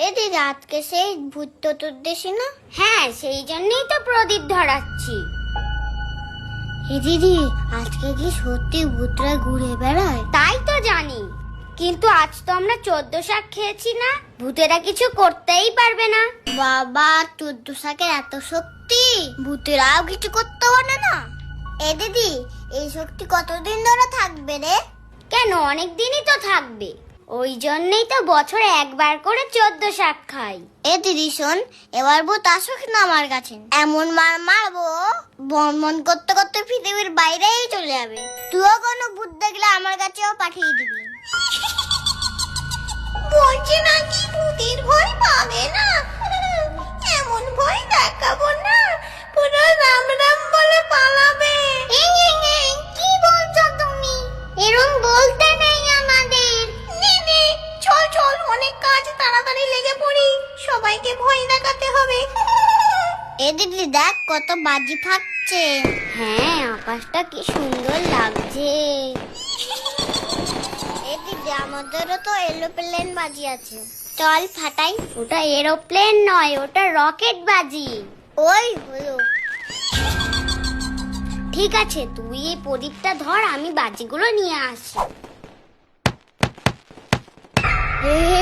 এ দিদি, আজকে সেই ভূত চতুর্দশী না? হ্যাঁ, সেই জন্যই তো প্রদীপ ধরাচ্ছি। এ দিদি, আজকে কি সত্যি ভূতরা ঘুরে বেড়ায়? তাই তো জানি, কিন্তু আজ তো আমরা 14 শাক খেয়েছি না, ভূতেরা কিছু করতেই পারবে না। বাবা, 14 শাকের এত শক্তি, ভূতেরাও কিছু করতে পারে না? এ দিদি, এই শক্তি কতদিন ধরে থাকবে রে? কেন, অনেক দিনই তো থাকবে। ওই জন্যই তো বছরে একবার করে 14 শাক খাই। এ দিদি শোন, এবার ভূত আসুক না আমার কাছে, এমন মার মারবো বন বন করতে করতে পৃথিবীর বাইরেই চলে যাবে। তুইও কোনো ভূত দেখলে আমার কাছেও পাঠিয়ে দিবি। বলছি নাকি ভূতের ভয় পাবে না? এমন ভয় দেখাবো না, পুরো রাম রাম বলে পালাবে। কি বলছো তুমি? এরকম বলতে নেই আমাদের। নে চল চল, অনেক কাজ, তাড়াতাড়ি লেগে পড়ি, সবাইকে ভয় দেখাতে হবে। এ দিদি দেখ, কত বাজি ফাটছে। হ্যাঁ, আকাশটা কি সুন্দর লাগছে। এ দিদি, আমাদেরও তো এরোপ্লেন বাজি আছে, চল ফাটাই। ওটা এরোপ্লেন নয়, ওটা রকেট বাজি। ওই হলো। ঠিক আছে, তুই এই প্রদীপটা ধর, আমি বাজিগুলো নিয়ে আসি।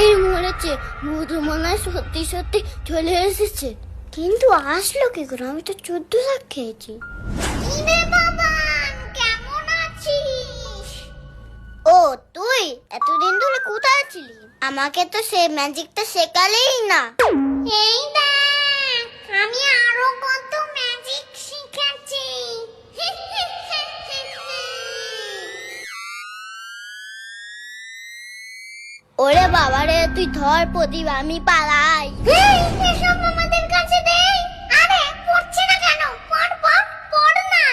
এই মরেছে, ভূত মনে হয় সত্যি সত্যি চলে এসেছে। কিন্তু আসলো কি করে? আমি তো 14 শাক খেয়েছি। কেমন আছিস? ও তুই এতদিন ধরে কোথায় ছিলি? আমাকে তো সেই ম্যাজিকটা শেখালেই না। এই দেখ, আমি আরো কত ম্যাজিক শিখেছি। ওরে বাবা রে, তুই ধর প্রদীপ, আমি পালাই। এসব আমাদের কাছে দে। আরে পড়ছে না কেন? পড় পড় পড় না।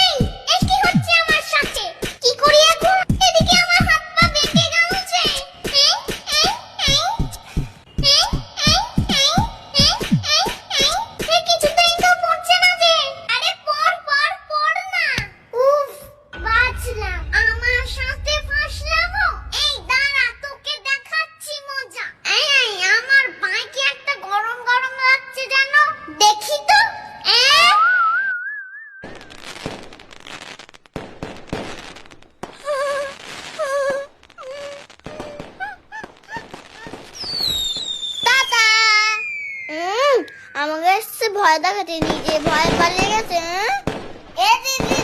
এই কি হচ্ছে আমার সাথে? কি করি এখন? এদিকে আমার হাত পা বেঁকে গেছে। কিছুতেই তো পড়ছে না যে। আরে পড় পড় পড় না। উফ, বাঁচলাম। আমার সাথে ফাঁসলামো। এই দাঁড়া, তোকে দেখাচ্ছি মজা। এই আমার পায়ে কি একটা গরম গরম লাগছে যেন, দেখি তো। টাটা। আমাকে এসছে ভয় দেখাতে, নিজে ভয় পালিয়ে গেছে। এ দিদি,